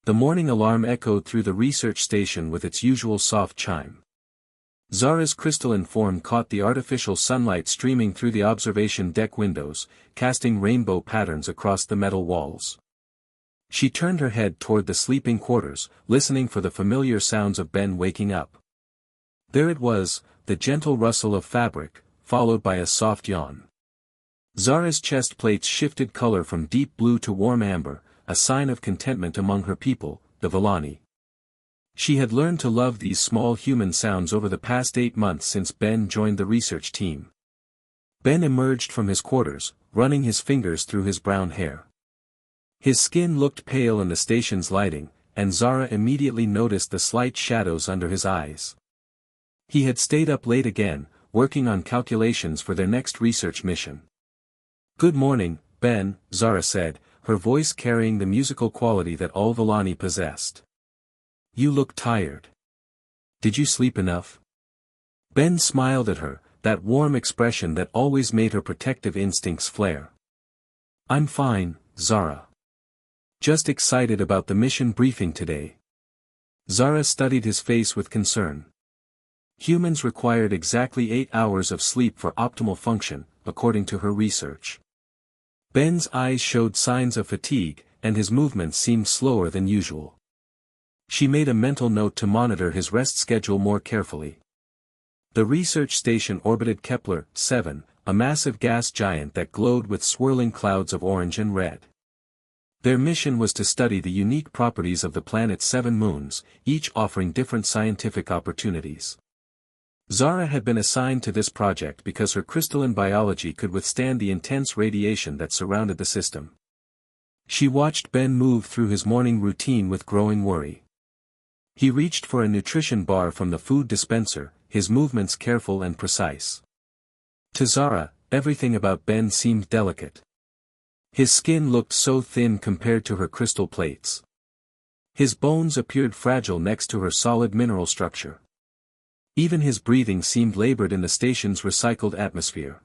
The morning alarm echoed through the research station with its usual soft chime. Zara's crystalline form caught the artificial sunlight streaming through the observation deck windows, casting rainbow patterns across the metal walls. She turned her head toward the sleeping quarters, listening for the familiar sounds of Ben waking up. There it was, the gentle rustle of fabric, followed by a soft yawn. Zara's chest plates shifted color from deep blue to warm amber, a sign of contentment among her people, the Villani. She had learned to love these small human sounds over the past 8 months since Ben joined the research team. Ben emerged from his quarters, running his fingers through his brown hair. His skin looked pale in the station's lighting, and Zara immediately noticed the slight shadows under his eyes. He had stayed up late again, working on calculations for their next research mission. "Good morning, Ben," Zara said, her voice carrying the musical quality that all Villani possessed. "You look tired. Did you sleep enough?" Ben smiled at her, that warm expression that always made her protective instincts flare. "I'm fine, Zara. Just excited about the mission briefing today." Zara studied his face with concern. Humans required exactly 8 hours of sleep for optimal function, according to her research. Ben's eyes showed signs of fatigue, and his movements seemed slower than usual. She made a mental note to monitor his rest schedule more carefully. The research station orbited Kepler-7, a massive gas giant that glowed with swirling clouds of orange and red. Their mission was to study the unique properties of the planet's 7 moons, each offering different scientific opportunities. Zara had been assigned to this project because her crystalline biology could withstand the intense radiation that surrounded the system. She watched Ben move through his morning routine with growing worry. He reached for a nutrition bar from the food dispenser, his movements careful and precise. To Zara, everything about Ben seemed delicate. His skin looked so thin compared to her crystal plates. His bones appeared fragile next to her solid mineral structure. Even his breathing seemed labored in the station's recycled atmosphere.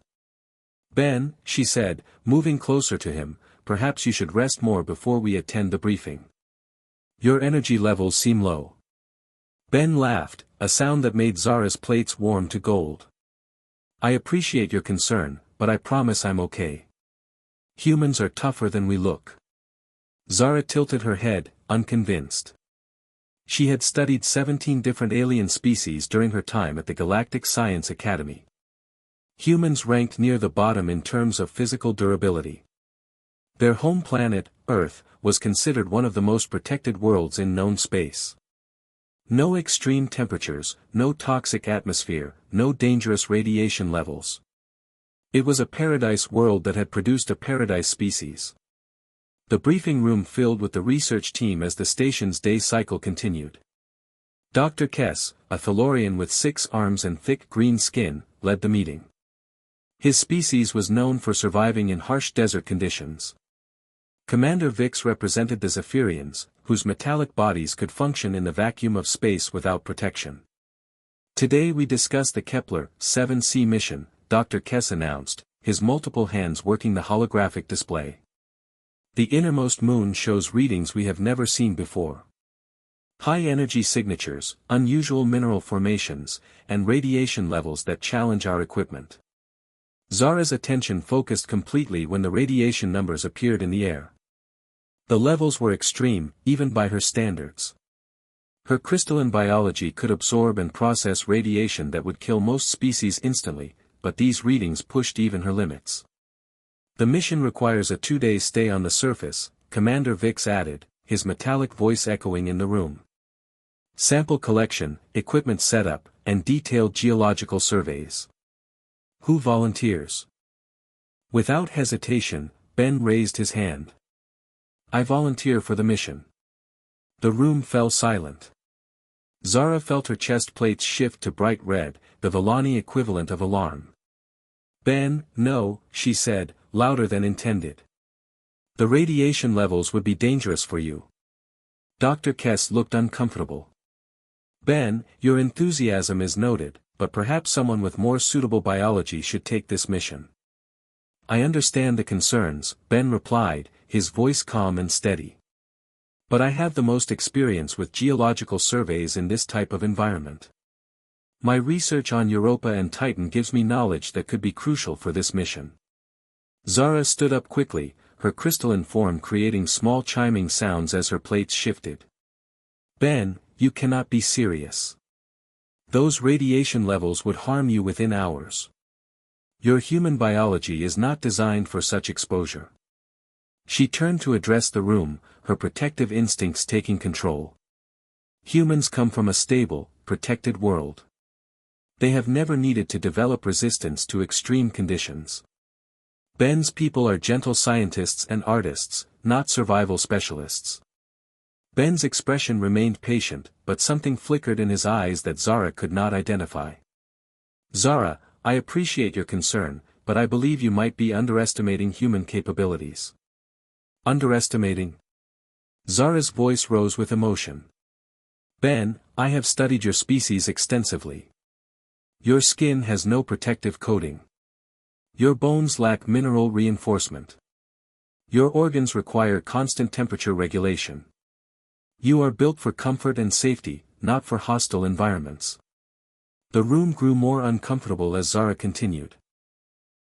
"Ben," she said, moving closer to him, "perhaps you should rest more before we attend the briefing. Your energy levels seem low." Ben laughed, a sound that made Zara's plates warm to gold. "I appreciate your concern, but I promise I'm okay. Humans are tougher than we look." Zara tilted her head, unconvinced. She had studied 17 different alien species during her time at the Galactic Science Academy. Humans ranked near the bottom in terms of physical durability. Their home planet, Earth, was considered one of the most protected worlds in known space. No extreme temperatures, no toxic atmosphere, no dangerous radiation levels. It was a paradise world that had produced a paradise species. The briefing room filled with the research team as the station's day cycle continued. Dr. Kess, a Thalorian with 6 arms and thick green skin, led the meeting. His species was known for surviving in harsh desert conditions. Commander Vix represented the Zephyrians, whose metallic bodies could function in the vacuum of space without protection. "Today we discuss the Kepler-7c mission," Dr. Kess announced, his multiple hands working the holographic display. "The innermost moon shows readings we have never seen before. High energy signatures, unusual mineral formations, and radiation levels that challenge our equipment." Zara's attention focused completely when the radiation numbers appeared in the air. The levels were extreme, even by her standards. Her crystalline biology could absorb and process radiation that would kill most species instantly, but these readings pushed even her limits. "The mission requires a 2-day stay on the surface," Commander Vix added, his metallic voice echoing in the room. "Sample collection, equipment setup, and detailed geological surveys. Who volunteers?" Without hesitation, Ben raised his hand. "I volunteer for the mission." The room fell silent. Zara felt her chest plates shift to bright red, the Villani equivalent of alarm. "Ben, no," she said, louder than intended. "The radiation levels would be dangerous for you." Dr. Kess looked uncomfortable. "Ben, your enthusiasm is noted, but perhaps someone with more suitable biology should take this mission." "I understand the concerns," Ben replied, his voice calm and steady. But I have the most experience with geological surveys in this type of environment. My research on Europa and Titan gives me knowledge that could be crucial for this mission. Zara stood up quickly, her crystalline form creating small chiming sounds as her plates shifted. Ben, you cannot be serious. Those radiation levels would harm you within hours. Your human biology is not designed for such exposure. She turned to address the room, her protective instincts taking control. Humans come from a stable, protected world. They have never needed to develop resistance to extreme conditions. Ben's people are gentle scientists and artists, not survival specialists. Ben's expression remained patient, but something flickered in his eyes that Zara could not identify. Zara, I appreciate your concern, but I believe you might be underestimating human capabilities. Underestimating? Zara's voice rose with emotion. Ben, I have studied your species extensively. Your skin has no protective coating. Your bones lack mineral reinforcement. Your organs require constant temperature regulation. You are built for comfort and safety, not for hostile environments. The room grew more uncomfortable as Zara continued.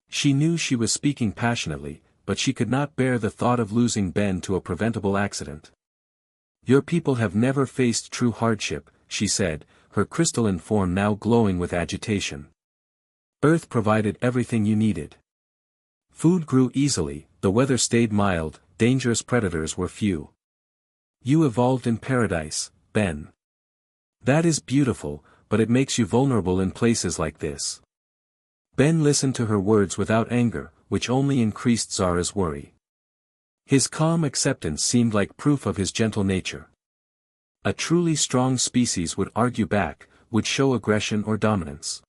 She knew she was speaking passionately, but she could not bear the thought of losing Ben to a preventable accident. Your people have never faced true hardship, she said, her crystalline form now glowing with agitation. Earth provided everything you needed. Food grew easily, the weather stayed mild, dangerous predators were few. You evolved in paradise, Ben. That is beautiful, but it makes you vulnerable in places like this. Ben listened to her words without anger, which only increased Zara's worry. His calm acceptance seemed like proof of his gentle nature. A truly strong species would argue back, would show aggression or dominance.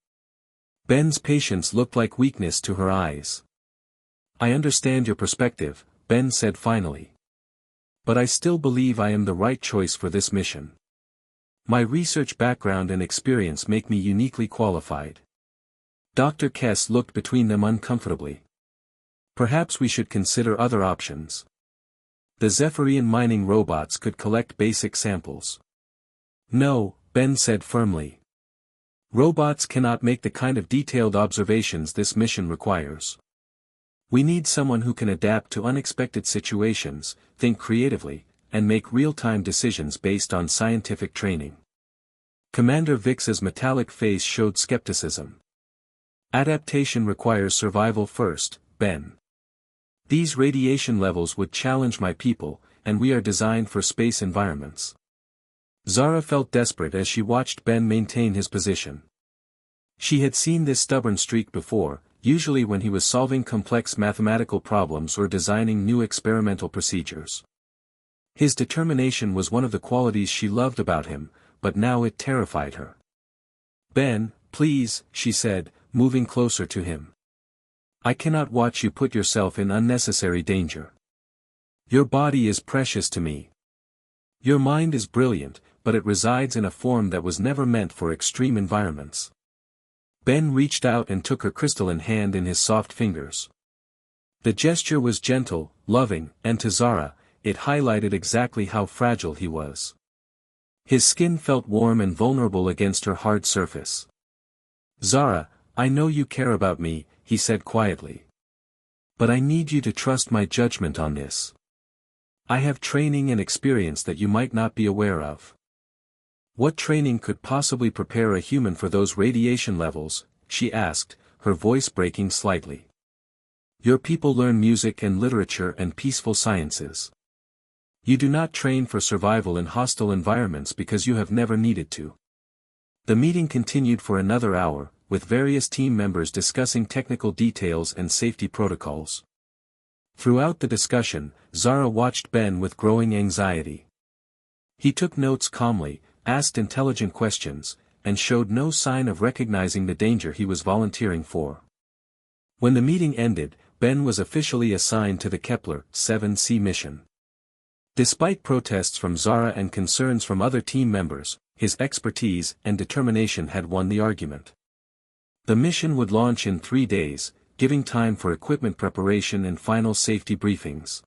Ben's patience looked like weakness to her eyes. I understand your perspective, Ben said finally. But I still believe I am the right choice for this mission. My research background and experience make me uniquely qualified. Dr. Kess looked between them uncomfortably. Perhaps we should consider other options. The Zephyrian mining robots could collect basic samples. No, Ben said firmly. Robots cannot make the kind of detailed observations this mission requires. We need someone who can adapt to unexpected situations, think creatively, and make real-time decisions based on scientific training. Commander Vix's metallic face showed skepticism. Adaptation requires survival first, Ben. These radiation levels would challenge my people, and we are designed for space environments. Zara felt desperate as she watched Ben maintain his position. She had seen this stubborn streak before, usually when he was solving complex mathematical problems or designing new experimental procedures. His determination was one of the qualities she loved about him, but now it terrified her. Ben, please, she said, moving closer to him. I cannot watch you put yourself in unnecessary danger. Your body is precious to me. Your mind is brilliant, but it resides in a form that was never meant for extreme environments. Ben reached out and took her crystalline hand in his soft fingers. The gesture was gentle, loving, and to Zara, it highlighted exactly how fragile he was. His skin felt warm and vulnerable against her hard surface. Zara, I know you care about me, he said quietly. But I need you to trust my judgment on this. I have training and experience that you might not be aware of. What training could possibly prepare a human for those radiation levels, she asked, her voice breaking slightly. Your people learn music and literature and peaceful sciences. You do not train for survival in hostile environments because you have never needed to. The meeting continued for another hour, with various team members discussing technical details and safety protocols. Throughout the discussion, Zara watched Ben with growing anxiety. He took notes calmly, asked intelligent questions, and showed no sign of recognizing the danger he was volunteering for. When the meeting ended, Ben was officially assigned to the Kepler 7C mission. Despite protests from Zara and concerns from other team members, his expertise and determination had won the argument. The mission would launch in 3 days, giving time for equipment preparation and final safety briefings.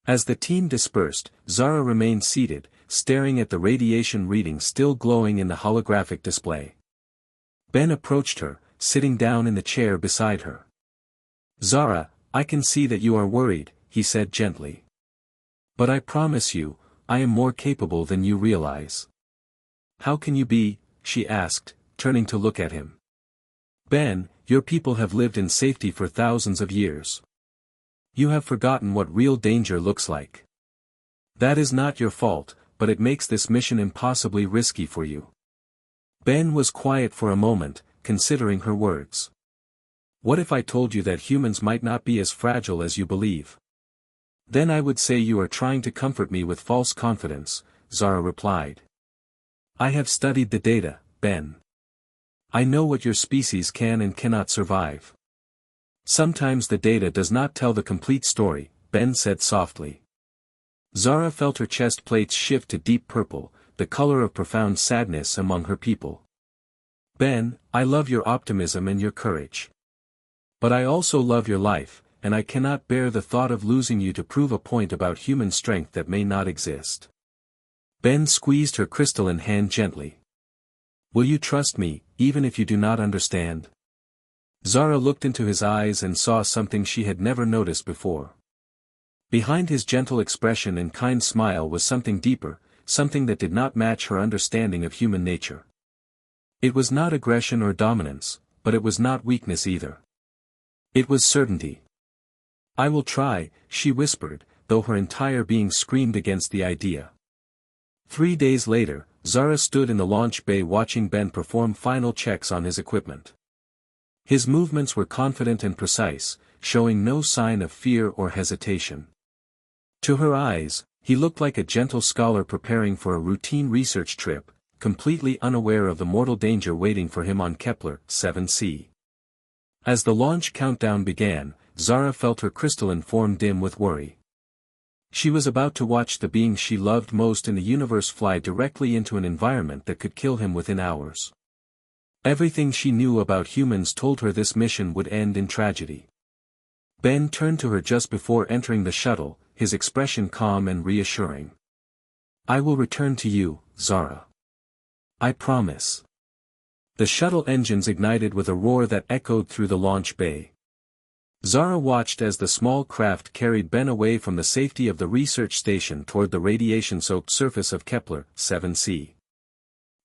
As the team dispersed, Zara remained seated, staring at the radiation reading still glowing in the holographic display. Ben approached her, sitting down in the chair beside her. "Zara, I can see that you are worried," he said gently. "But I promise you, I am more capable than you realize." "How can you be?" she asked, turning to look at him. "Ben, your people have lived in safety for thousands of years. You have forgotten what real danger looks like. That is not your fault, but it makes this mission impossibly risky for you." Ben was quiet for a moment, considering her words. "What if I told you that humans might not be as fragile as you believe?" "Then I would say you are trying to comfort me with false confidence," Zara replied. "I have studied the data, Ben. I know what your species can and cannot survive." "Sometimes the data does not tell the complete story," Ben said softly. Zara felt her chest plates shift to deep purple, the color of profound sadness among her people. "Ben, I love your optimism and your courage. But I also love your life, and I cannot bear the thought of losing you to prove a point about human strength that may not exist." Ben squeezed her crystalline hand gently. "Will you trust me, even if you do not understand?" Zara looked into his eyes and saw something she had never noticed before. Behind his gentle expression and kind smile was something deeper, something that did not match her understanding of human nature. It was not aggression or dominance, but it was not weakness either. It was certainty. "I will try," she whispered, though her entire being screamed against the idea. 3 days later, Zara stood in the launch bay watching Ben perform final checks on his equipment. His movements were confident and precise, showing no sign of fear or hesitation. To her eyes, he looked like a gentle scholar preparing for a routine research trip, completely unaware of the mortal danger waiting for him on Kepler 7c. As the launch countdown began, Zara felt her crystalline form dim with worry. She was about to watch the being she loved most in the universe fly directly into an environment that could kill him within hours. Everything she knew about humans told her this mission would end in tragedy. Ben turned to her just before entering the shuttle, his expression calm and reassuring. "I will return to you, Zara. I promise." The shuttle engines ignited with a roar that echoed through the launch bay. Zara watched as the small craft carried Ben away from the safety of the research station toward the radiation-soaked surface of Kepler 7c.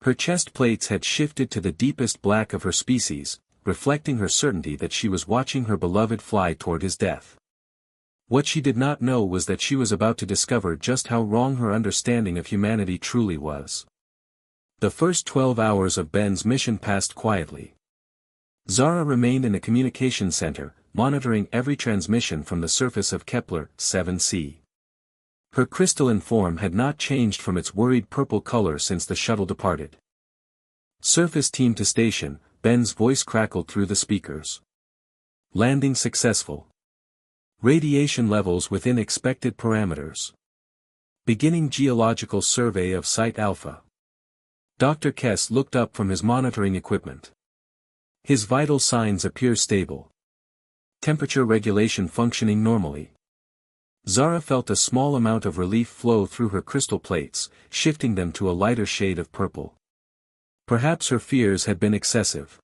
Her chest plates had shifted to the deepest black of her species, reflecting her certainty that she was watching her beloved fly toward his death. What she did not know was that she was about to discover just how wrong her understanding of humanity truly was. The first 12 hours of Ben's mission passed quietly. Zara remained in the communication center, monitoring every transmission from the surface of Kepler 7c. Her crystalline form had not changed from its worried purple color since the shuttle departed. "Surface team to station," Ben's voice crackled through the speakers. "Landing successful. Radiation levels within expected parameters. Beginning geological survey of Site Alpha." Dr. Kess looked up from his monitoring equipment. "His vital signs appear stable. Temperature regulation functioning normally." Zara felt a small amount of relief flow through her crystal plates, shifting them to a lighter shade of purple. Perhaps her fears had been excessive.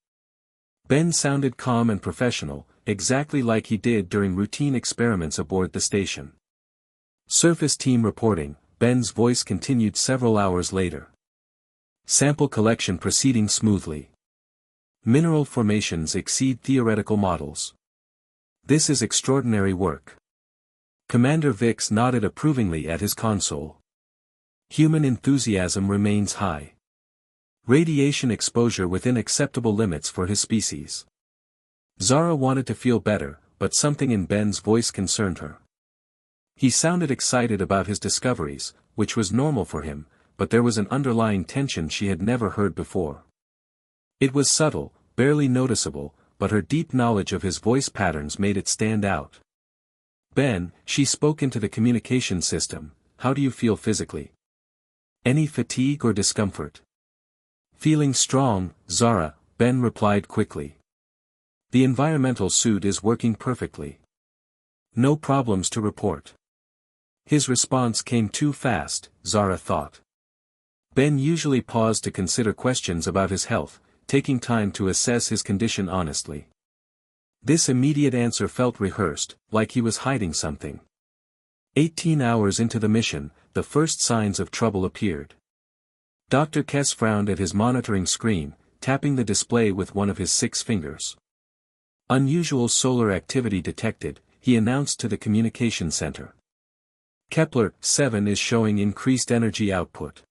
Ben sounded calm and professional, exactly like he did during routine experiments aboard the station. "Surface team reporting," Ben's voice continued several hours later. "Sample collection proceeding smoothly. Mineral formations exceed theoretical models. This is extraordinary work." Commander Vix nodded approvingly at his console. "Human enthusiasm remains high. Radiation exposure within acceptable limits for his species." Zara wanted to feel better, but something in Ben's voice concerned her. He sounded excited about his discoveries, which was normal for him, but there was an underlying tension she had never heard before. It was subtle, barely noticeable, but her deep knowledge of his voice patterns made it stand out. "Ben," she spoke into the communication system, "how do you feel physically? Any fatigue or discomfort?" "Feeling strong, Zara," Ben replied quickly. "The environmental suit is working perfectly. No problems to report." His response came too fast, Zara thought. Ben usually paused to consider questions about his health, taking time to assess his condition honestly. This immediate answer felt rehearsed, like he was hiding something. 18 hours into the mission, the first signs of trouble appeared. Dr. Kess frowned at his monitoring screen, tapping the display with one of his 6 fingers. Unusual solar activity detected, he announced to the communication center. Kepler-7 is showing increased energy output.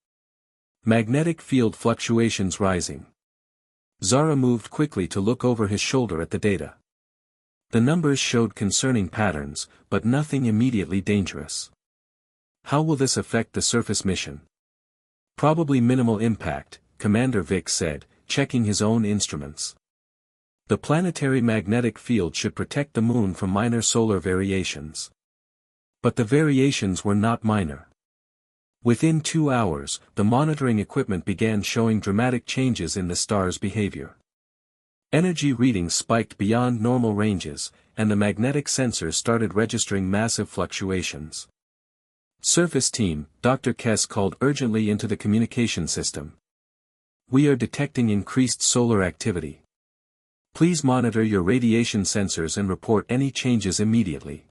Magnetic field fluctuations rising. Zara moved quickly to look over his shoulder at the data. The numbers showed concerning patterns, but nothing immediately dangerous. How will this affect the surface mission? Probably minimal impact, Commander Vic said, checking his own instruments. The planetary magnetic field should protect the moon from minor solar variations. But the variations were not minor. Within 2 hours, the monitoring equipment began showing dramatic changes in the star's behavior. Energy readings spiked beyond normal ranges, and the magnetic sensors started registering massive fluctuations. Surface team, Dr. Kess called urgently into the communication system. We are detecting increased solar activity. Please monitor your radiation sensors and report any changes immediately.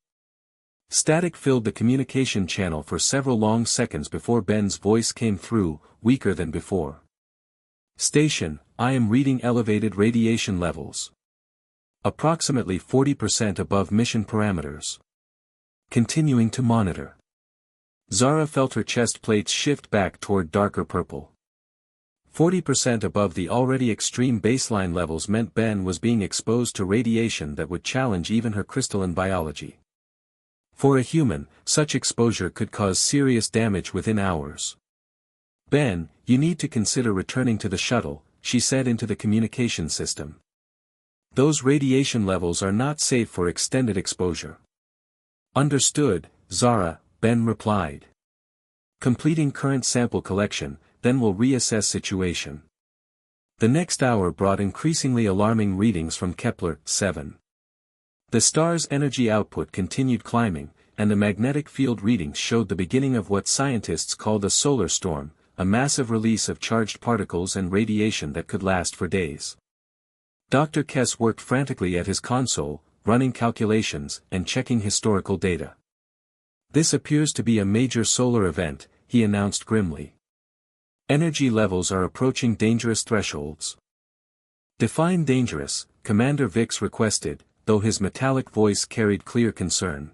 Static filled the communication channel for several long seconds before Ben's voice came through, weaker than before. Station, I am reading elevated radiation levels. Approximately 40% above mission parameters. Continuing to monitor. Zara felt her chest plates shift back toward darker purple. 40% above the already extreme baseline levels meant Ben was being exposed to radiation that would challenge even her crystalline biology. For a human, such exposure could cause serious damage within hours. Ben, you need to consider returning to the shuttle, she said into the communication system. Those radiation levels are not safe for extended exposure. Understood, Zara, Ben replied. Completing current sample collection, then we'll reassess situation. The next hour brought increasingly alarming readings from Kepler-7. The star's energy output continued climbing, and the magnetic field readings showed the beginning of what scientists called a solar storm, a massive release of charged particles and radiation that could last for days. Dr. Kess worked frantically at his console, running calculations and checking historical data. This appears to be a major solar event, he announced grimly. Energy levels are approaching dangerous thresholds. Define dangerous, Commander Vix requested, though his metallic voice carried clear concern.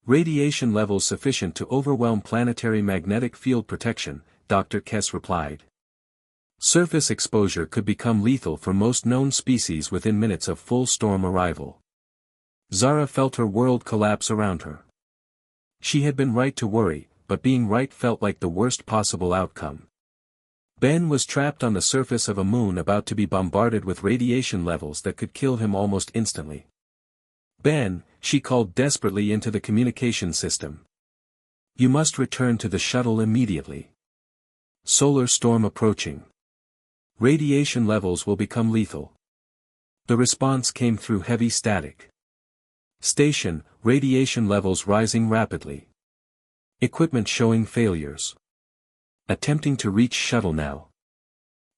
Radiation levels sufficient to overwhelm planetary magnetic field protection, Dr. Kess replied. Surface exposure could become lethal for most known species within minutes of full storm arrival. Zara felt her world collapse around her. She had been right to worry, but being right felt like the worst possible outcome. Ben was trapped on the surface of a moon about to be bombarded with radiation levels that could kill him almost instantly. Ben, she called desperately into the communication system. You must return to the shuttle immediately. Solar storm approaching. Radiation levels will become lethal. The response came through heavy static. Station, radiation levels rising rapidly. Equipment showing failures. Attempting to reach shuttle now.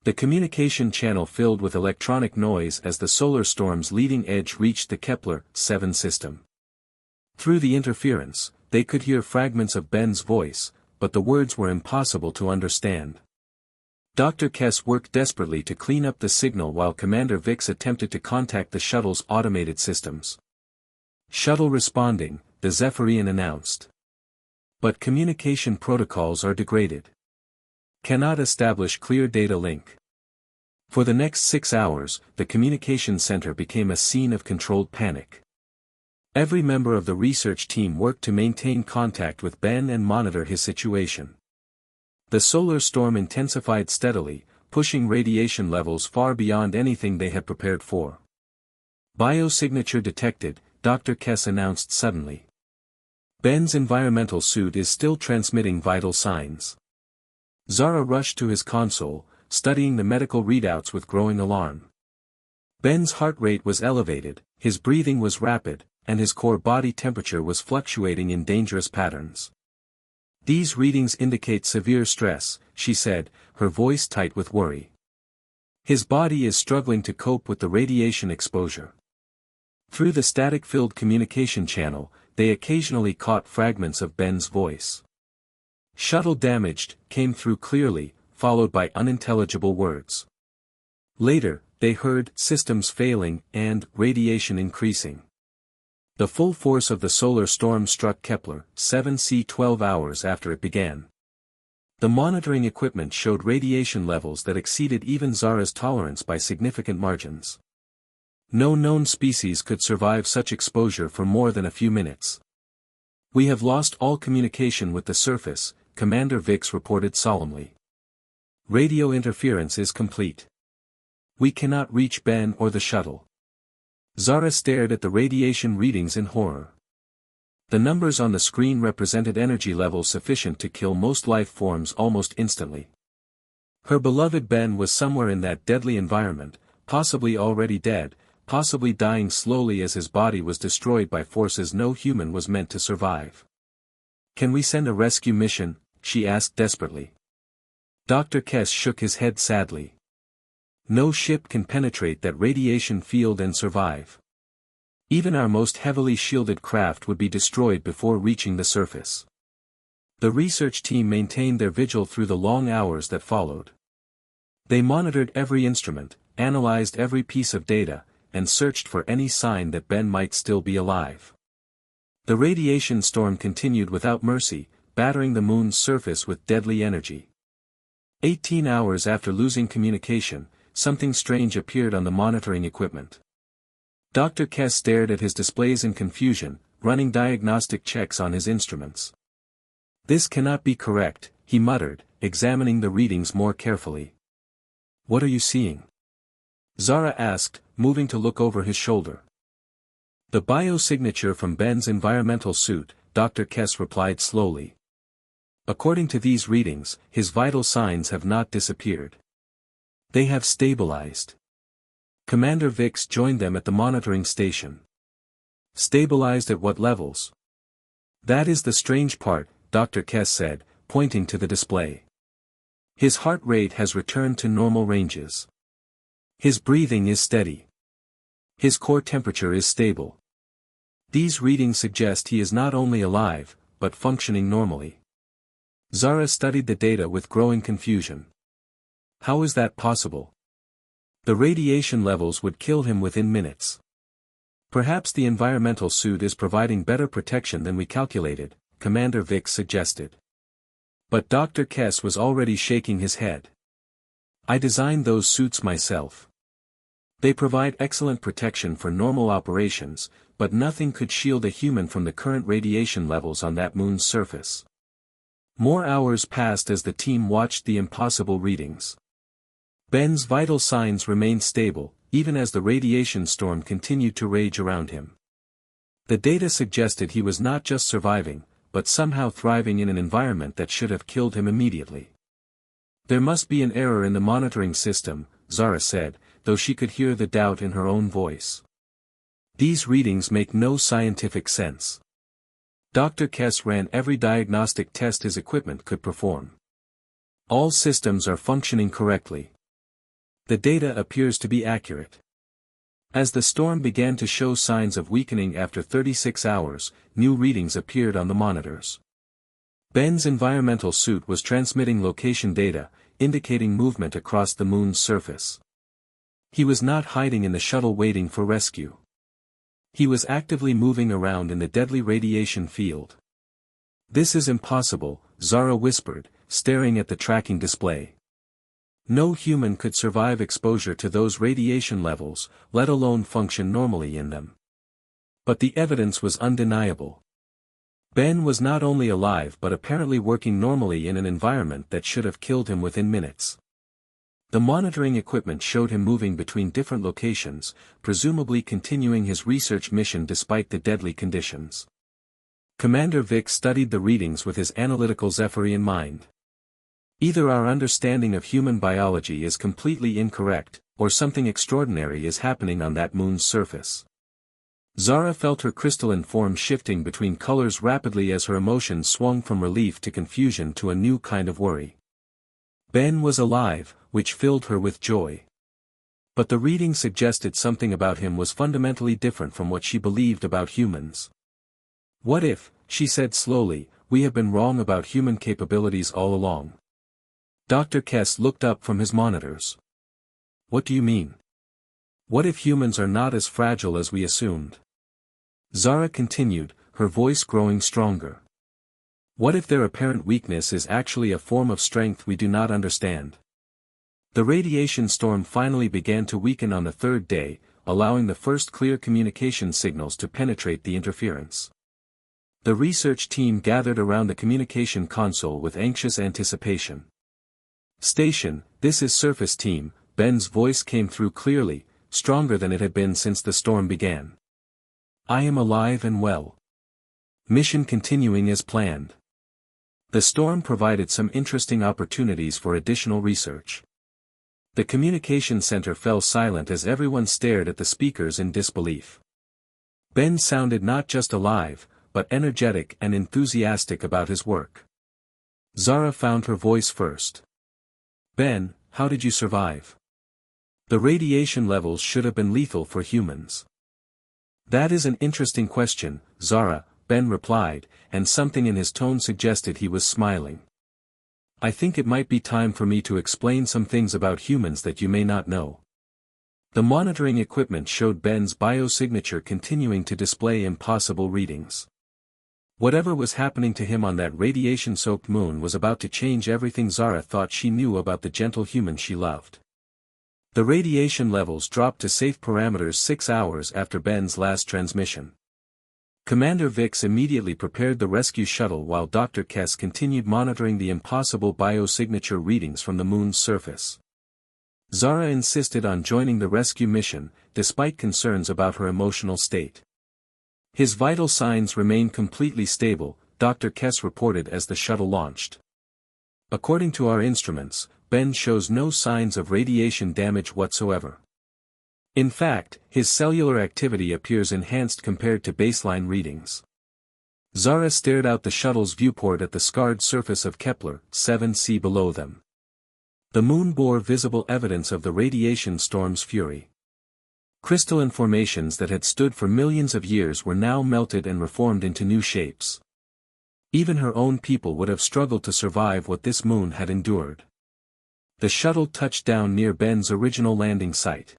The communication channel filled with electronic noise as the solar storm's leading edge reached the Kepler-7 system. Through the interference, they could hear fragments of Ben's voice, but the words were impossible to understand. Dr. Kess worked desperately to clean up the signal while Commander Vix attempted to contact the shuttle's automated systems. Shuttle responding, the Zephyrian announced. But communication protocols are degraded. Cannot establish clear data link. For the next 6 hours, the communication center became a scene of controlled panic. Every member of the research team worked to maintain contact with Ben and monitor his situation. The solar storm intensified steadily, pushing radiation levels far beyond anything they had prepared for. Biosignature detected, Dr. Kess announced suddenly. Ben's environmental suit is still transmitting vital signs. Zara rushed to his console, studying the medical readouts with growing alarm. Ben's heart rate was elevated, his breathing was rapid, and his core body temperature was fluctuating in dangerous patterns. "These readings indicate severe stress," she said, her voice tight with worry. "His body is struggling to cope with the radiation exposure." Through the static-filled communication channel, they occasionally caught fragments of Ben's voice. "Shuttle damaged," came through clearly, followed by unintelligible words. Later, they heard "systems failing" and "radiation increasing." The full force of the solar storm struck Kepler, 7c 12 hours after it began. The monitoring equipment showed radiation levels that exceeded even Zara's tolerance by significant margins. No known species could survive such exposure for more than a few minutes. "We have lost all communication with the surface," Commander Vix reported solemnly. "Radio interference is complete. We cannot reach Ben or the shuttle." Zara stared at the radiation readings in horror. The numbers on the screen represented energy levels sufficient to kill most life forms almost instantly. Her beloved Ben was somewhere in that deadly environment, possibly already dead, possibly dying slowly as his body was destroyed by forces no human was meant to survive. "Can we send a rescue mission?" she asked desperately. Dr. Kess shook his head sadly. "No ship can penetrate that radiation field and survive. Even our most heavily shielded craft would be destroyed before reaching the surface." The research team maintained their vigil through the long hours that followed. They monitored every instrument, analyzed every piece of data, and searched for any sign that Ben might still be alive. The radiation storm continued without mercy, battering the moon's surface with deadly energy. 18 hours after losing communication, something strange appeared on the monitoring equipment. Dr. Kess stared at his displays in confusion, running diagnostic checks on his instruments. "This cannot be correct," he muttered, examining the readings more carefully. "What are you seeing?" Zara asked, moving to look over his shoulder. "The biosignature from Ben's environmental suit," Dr. Kess replied slowly. "According to these readings, his vital signs have not disappeared. They have stabilized." Commander Vix joined them at the monitoring station. "Stabilized at what levels?" "That is the strange part," Dr. Kess said, pointing to the display. "His heart rate has returned to normal ranges. His breathing is steady. His core temperature is stable. These readings suggest he is not only alive, but functioning normally." Zara studied the data with growing confusion. "How is that possible? The radiation levels would kill him within minutes." "Perhaps the environmental suit is providing better protection than we calculated," Commander Vix suggested. But Dr. Kess was already shaking his head. "I designed those suits myself. They provide excellent protection for normal operations, but nothing could shield a human from the current radiation levels on that moon's surface." More hours passed as the team watched the impossible readings. Ben's vital signs remained stable, even as the radiation storm continued to rage around him. The data suggested he was not just surviving, but somehow thriving in an environment that should have killed him immediately. "There must be an error in the monitoring system," Zara said, though she could hear the doubt in her own voice. "These readings make no scientific sense." Dr. Kess ran every diagnostic test his equipment could perform. "All systems are functioning correctly. The data appears to be accurate." As the storm began to show signs of weakening after 36 hours, new readings appeared on the monitors. Ben's environmental suit was transmitting location data, indicating movement across the moon's surface. He was not hiding in the shuttle waiting for rescue. He was actively moving around in the deadly radiation field. "This is impossible," Zara whispered, staring at the tracking display. No human could survive exposure to those radiation levels, let alone function normally in them. But the evidence was undeniable. Ben was not only alive but apparently working normally in an environment that should have killed him within minutes. The monitoring equipment showed him moving between different locations, presumably continuing his research mission despite the deadly conditions. Commander Vix studied the readings with his analytical Zephyrian mind. Either our understanding of human biology is completely incorrect, or something extraordinary is happening on that moon's surface. Zara felt her crystalline form shifting between colors rapidly as her emotions swung from relief to confusion to a new kind of worry. Ben was alive, which filled her with joy. But the reading suggested something about him was fundamentally different from what she believed about humans. "What if," she said slowly, "we have been wrong about human capabilities all along?" Dr. Kess looked up from his monitors. "What do you mean? What if humans are not as fragile as we assumed?" Zara continued, her voice growing stronger. "What if their apparent weakness is actually a form of strength we do not understand?" The radiation storm finally began to weaken on the third day, allowing the first clear communication signals to penetrate the interference. The research team gathered around the communication console with anxious anticipation. "Station, this is Surface Team," Ben's voice came through clearly, stronger than it had been since the storm began. "I am alive and well. Mission continuing as planned." The storm provided some interesting opportunities for additional research. The communication center fell silent as everyone stared at the speakers in disbelief. Ben sounded not just alive, but energetic and enthusiastic about his work. Zara found her voice first. "Ben, how did you survive? The radiation levels should have been lethal for humans." "That is an interesting question, Zara," Ben replied, and something in his tone suggested he was smiling. "I think it might be time for me to explain some things about humans that you may not know." The monitoring equipment showed Ben's biosignature continuing to display impossible readings. Whatever was happening to him on that radiation-soaked moon was about to change everything Zara thought she knew about the gentle human she loved. The radiation levels dropped to safe parameters 6 hours after Ben's last transmission. Commander Vix immediately prepared the rescue shuttle while Dr. Kess continued monitoring the impossible biosignature readings from the moon's surface. Zara insisted on joining the rescue mission, despite concerns about her emotional state. "His vital signs remain completely stable," Dr. Kess reported as the shuttle launched. "According to our instruments, Ben shows no signs of radiation damage whatsoever. In fact, his cellular activity appears enhanced compared to baseline readings." Zara stared out the shuttle's viewport at the scarred surface of Kepler 7c below them. The moon bore visible evidence of the radiation storm's fury. Crystalline formations that had stood for millions of years were now melted and reformed into new shapes. Even her own people would have struggled to survive what this moon had endured. The shuttle touched down near Ben's original landing site.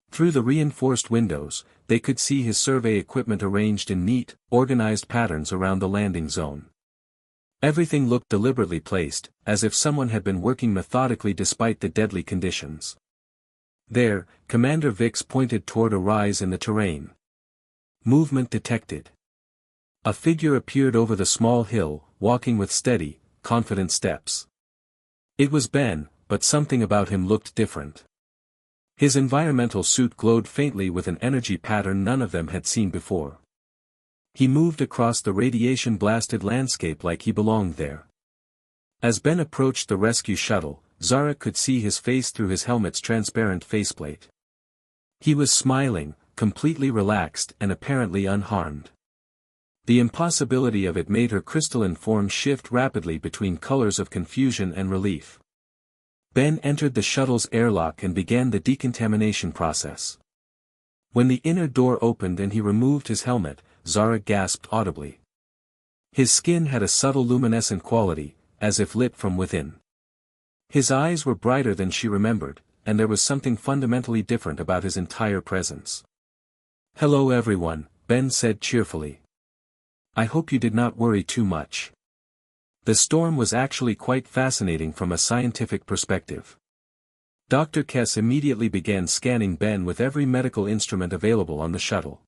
Through the reinforced windows, they could see his survey equipment arranged in neat, organized patterns around the landing zone. Everything looked deliberately placed, as if someone had been working methodically despite the deadly conditions. There, Commander Vix pointed toward a rise in the terrain. Movement detected. A figure appeared over the small hill, walking with steady, confident steps. It was Ben, but something about him looked different. His environmental suit glowed faintly with an energy pattern none of them had seen before. He moved across the radiation-blasted landscape like he belonged there. As Ben approached the rescue shuttle, Zara could see his face through his helmet's transparent faceplate. He was smiling, completely relaxed and apparently unharmed. The impossibility of it made her crystalline form shift rapidly between colors of confusion and relief. Ben entered the shuttle's airlock and began the decontamination process. When the inner door opened and he removed his helmet, Zara gasped audibly. His skin had a subtle luminescent quality, as if lit from within. His eyes were brighter than she remembered, and there was something fundamentally different about his entire presence. "Hello everyone," Ben said cheerfully. "I hope you did not worry too much. The storm was actually quite fascinating from a scientific perspective." Dr. Kess immediately began scanning Ben with every medical instrument available on the shuttle.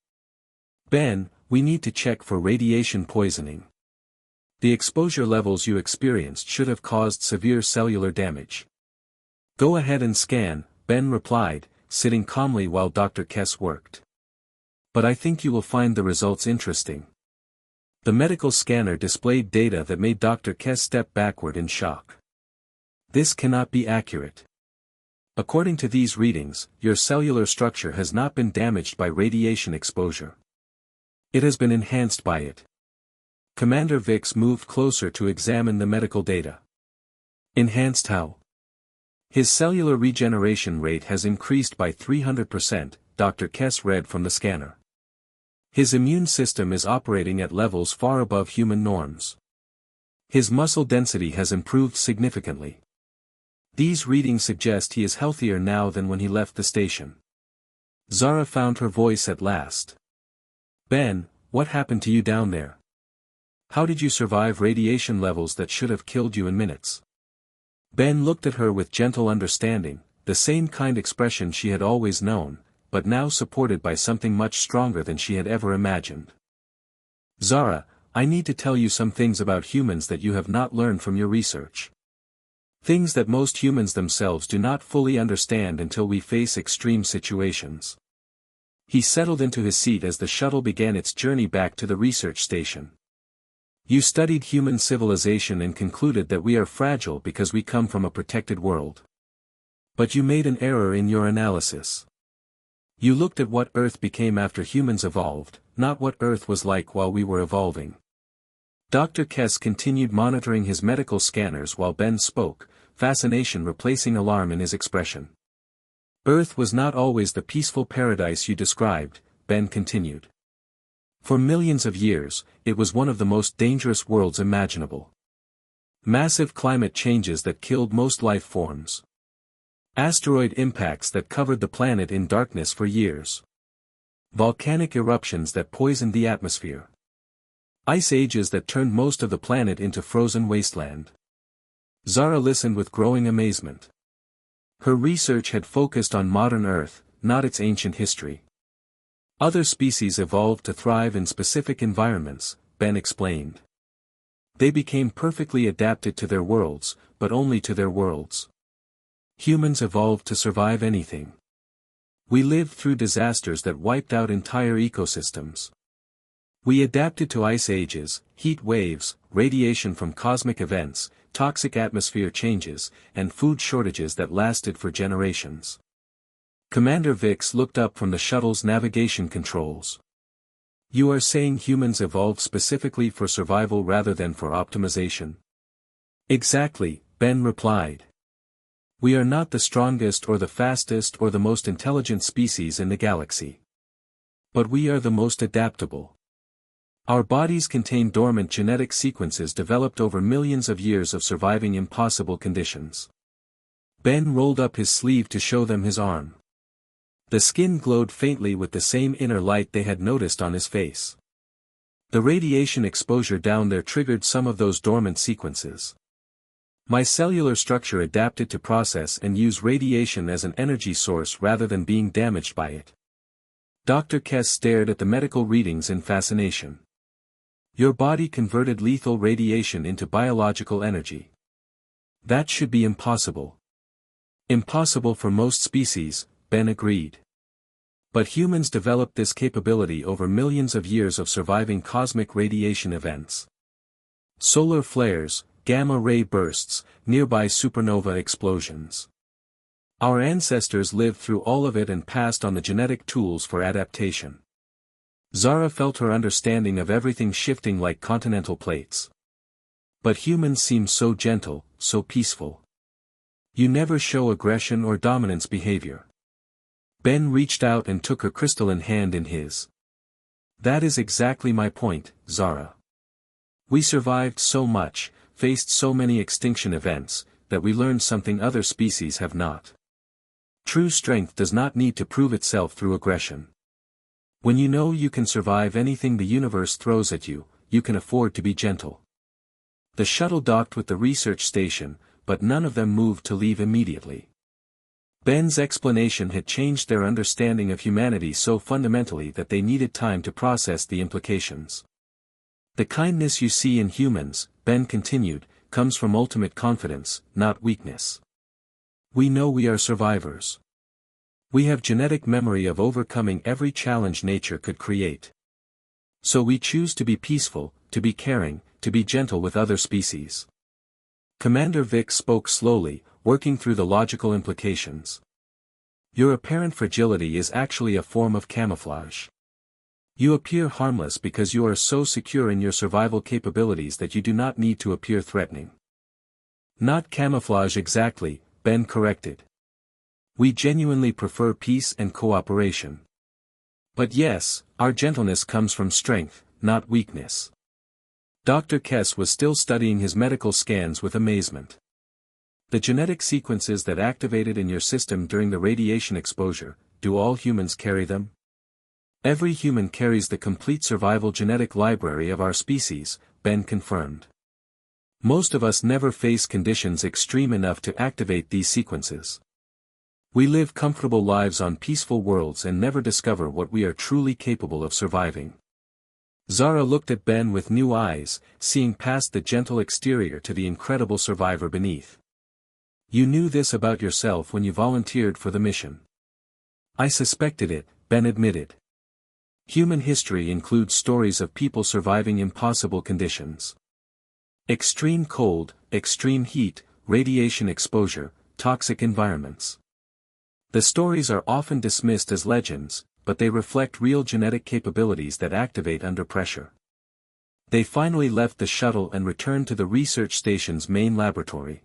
"Ben, we need to check for radiation poisoning. The exposure levels you experienced should have caused severe cellular damage." "Go ahead and scan," Ben replied, sitting calmly while Dr. Kess worked. "But I think you will find the results interesting." The medical scanner displayed data that made Dr. Kess step backward in shock. "This cannot be accurate. According to these readings, your cellular structure has not been damaged by radiation exposure. It has been enhanced by it. Commander Vix moved closer to examine the medical data. Enhanced how? His cellular regeneration rate has increased by 300%, Dr. Kess read from the scanner. His immune system is operating at levels far above human norms. His muscle density has improved significantly. These readings suggest he is healthier now than when he left the station. Zara found her voice at last. Ben, what happened to you down there? How did you survive radiation levels that should have killed you in minutes? Ben looked at her with gentle understanding, the same kind expression she had always known, but now supported by something much stronger than she had ever imagined. Zara, I need to tell you some things about humans that you have not learned from your research. Things that most humans themselves do not fully understand until we face extreme situations. He settled into his seat as the shuttle began its journey back to the research station. You studied human civilization and concluded that we are fragile because we come from a protected world. But you made an error in your analysis. You looked at what Earth became after humans evolved, not what Earth was like while we were evolving. Dr. Kess continued monitoring his medical scanners while Ben spoke, fascination replacing alarm in his expression. Earth was not always the peaceful paradise you described, Ben continued. For millions of years, it was one of the most dangerous worlds imaginable. Massive climate changes that killed most life forms. Asteroid impacts that covered the planet in darkness for years. Volcanic eruptions that poisoned the atmosphere. Ice ages that turned most of the planet into frozen wasteland. Zara listened with growing amazement. Her research had focused on modern Earth, not its ancient history. Other species evolved to thrive in specific environments, Ben explained. They became perfectly adapted to their worlds, but only to their worlds. Humans evolved to survive anything. We lived through disasters that wiped out entire ecosystems. We adapted to ice ages, heat waves, radiation from cosmic events, toxic atmosphere changes, and food shortages that lasted for generations. Commander Vix looked up from the shuttle's navigation controls. You are saying humans evolved specifically for survival rather than for optimization? Exactly, Ben replied. We are not the strongest or the fastest or the most intelligent species in the galaxy. But we are the most adaptable. Our bodies contain dormant genetic sequences developed over millions of years of surviving impossible conditions. Ben rolled up his sleeve to show them his arm. The skin glowed faintly with the same inner light they had noticed on his face. The radiation exposure down there triggered some of those dormant sequences. My cellular structure adapted to process and use radiation as an energy source rather than being damaged by it. Dr. Kess stared at the medical readings in fascination. Your body converted lethal radiation into biological energy. That should be impossible. Impossible for most species, Ben agreed. But humans developed this capability over millions of years of surviving cosmic radiation events. Solar flares, gamma-ray bursts, nearby supernova explosions. Our ancestors lived through all of it and passed on the genetic tools for adaptation. Zara felt her understanding of everything shifting like continental plates. But humans seem so gentle, so peaceful. You never show aggression or dominance behavior. Ben reached out and took her crystalline hand in his. That is exactly my point, Zara. We survived so much, faced so many extinction events, that we learned something other species have not. True strength does not need to prove itself through aggression. When you know you can survive anything the universe throws at you, you can afford to be gentle. The shuttle docked with the research station, but none of them moved to leave immediately. Ben's explanation had changed their understanding of humanity so fundamentally that they needed time to process the implications. The kindness you see in humans, Ben continued, comes from ultimate confidence, not weakness. We know we are survivors. We have genetic memory of overcoming every challenge nature could create. So we choose to be peaceful, to be caring, to be gentle with other species. Commander Vic spoke slowly, working through the logical implications. Your apparent fragility is actually a form of camouflage. You appear harmless because you are so secure in your survival capabilities that you do not need to appear threatening. Not camouflage exactly, Ben corrected. We genuinely prefer peace and cooperation. But yes, our gentleness comes from strength, not weakness. Dr. Kess was still studying his medical scans with amazement. The genetic sequences that activated in your system during the radiation exposure, do all humans carry them? Every human carries the complete survival genetic library of our species, Ben confirmed. Most of us never face conditions extreme enough to activate these sequences. We live comfortable lives on peaceful worlds and never discover what we are truly capable of surviving. Zara looked at Ben with new eyes, seeing past the gentle exterior to the incredible survivor beneath. You knew this about yourself when you volunteered for the mission. I suspected it, Ben admitted. Human history includes stories of people surviving impossible conditions. Extreme cold, extreme heat, radiation exposure, toxic environments. The stories are often dismissed as legends, but they reflect real genetic capabilities that activate under pressure. They finally left the shuttle and returned to the research station's main laboratory.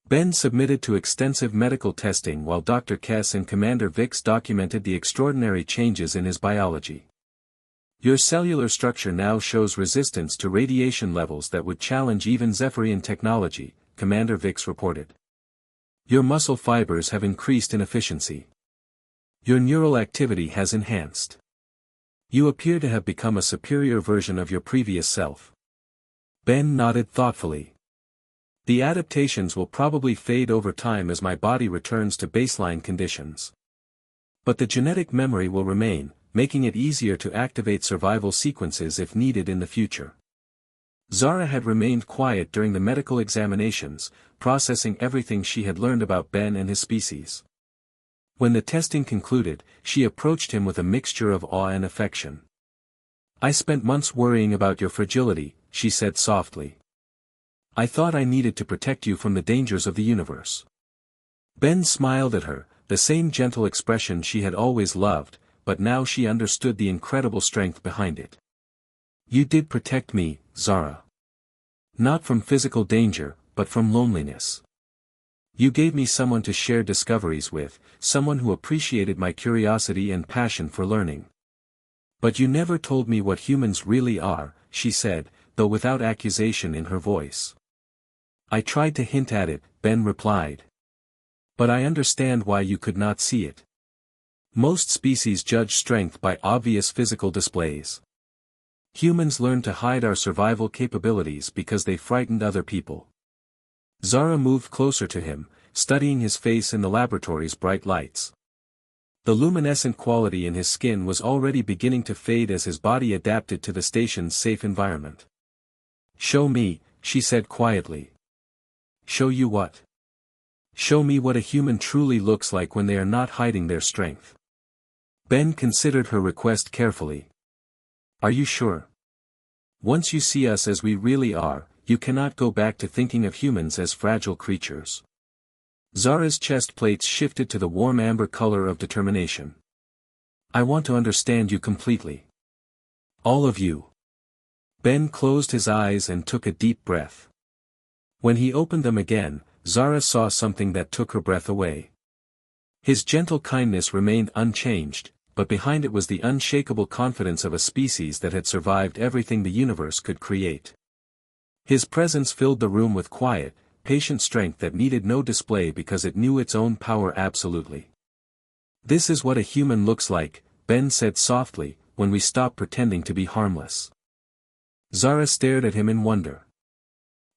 Ben submitted to extensive medical testing while Dr. Kess and Commander Vix documented the extraordinary changes in his biology. Your cellular structure now shows resistance to radiation levels that would challenge even Zephyrian technology, Commander Vix reported. Your muscle fibers have increased in efficiency. Your neural activity has enhanced. You appear to have become a superior version of your previous self. Ben nodded thoughtfully. The adaptations will probably fade over time as my body returns to baseline conditions. But the genetic memory will remain, making it easier to activate survival sequences if needed in the future. Zara had remained quiet during the medical examinations, processing everything she had learned about Ben and his species. When the testing concluded, she approached him with a mixture of awe and affection. I spent months worrying about your fragility, she said softly. I thought I needed to protect you from the dangers of the universe. Ben smiled at her, the same gentle expression she had always loved, but now she understood the incredible strength behind it. You did protect me, Zara. Not from physical danger, but from loneliness. You gave me someone to share discoveries with, someone who appreciated my curiosity and passion for learning. But you never told me what humans really are, she said, though without accusation in her voice. I tried to hint at it, Ben replied. But I understand why you could not see it. Most species judge strength by obvious physical displays. Humans learn to hide our survival capabilities because they frightened other people. Zara moved closer to him, studying his face in the laboratory's bright lights. The luminescent quality in his skin was already beginning to fade as his body adapted to the station's safe environment. Show me, she said quietly. Show you what? Show me what a human truly looks like when they are not hiding their strength. Ben considered her request carefully. Are you sure? Once you see us as we really are, you cannot go back to thinking of humans as fragile creatures. Zara's chest plates shifted to the warm amber color of determination. I want to understand you completely. All of you. Ben closed his eyes and took a deep breath. When he opened them again, Zara saw something that took her breath away. His gentle kindness remained unchanged, but behind it was the unshakable confidence of a species that had survived everything the universe could create. His presence filled the room with quiet, patient strength that needed no display because it knew its own power absolutely. This is what a human looks like, Ben said softly, when we stop pretending to be harmless. Zara stared at him in wonder.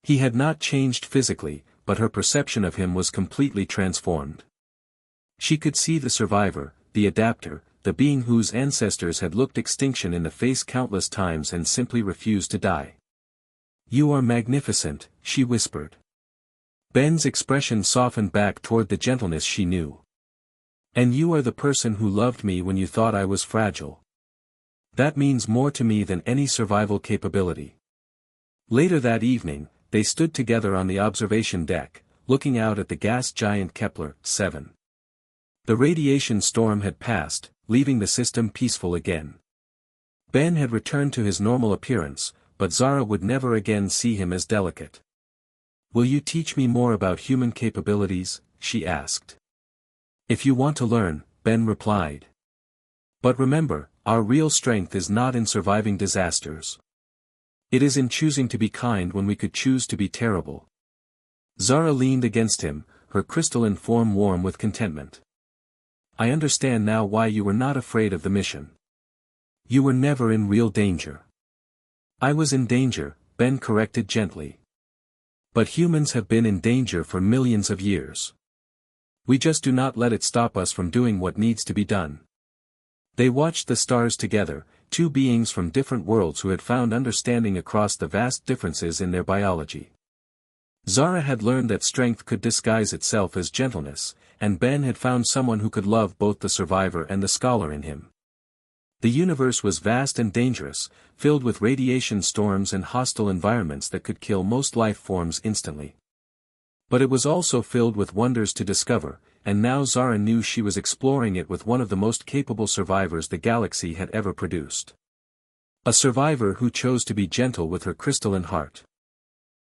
He had not changed physically, but her perception of him was completely transformed. She could see the survivor, the adapter, the being whose ancestors had looked extinction in the face countless times and simply refused to die. You are magnificent, she whispered. Ben's expression softened back toward the gentleness she knew. And you are the person who loved me when you thought I was fragile. That means more to me than any survival capability. Later that evening, they stood together on the observation deck, looking out at the gas giant Kepler-7. The radiation storm had passed, leaving the system peaceful again. Ben had returned to his normal appearance, but Zara would never again see him as delicate. "Will you teach me more about human capabilities?" she asked. "If you want to learn," Ben replied. "But remember, our real strength is not in surviving disasters. It is in choosing to be kind when we could choose to be terrible." Zara leaned against him, her crystalline form warm with contentment. "I understand now why you were not afraid of the mission. You were never in real danger." "I was in danger," Ben corrected gently. "But humans have been in danger for millions of years. We just do not let it stop us from doing what needs to be done." They watched the stars together, two beings from different worlds who had found understanding across the vast differences in their biology. Zara had learned that strength could disguise itself as gentleness, and Ben had found someone who could love both the survivor and the scholar in him. The universe was vast and dangerous, filled with radiation storms and hostile environments that could kill most life forms instantly. But it was also filled with wonders to discover, and now Zara knew she was exploring it with one of the most capable survivors the galaxy had ever produced. A survivor who chose to be gentle with her crystalline heart.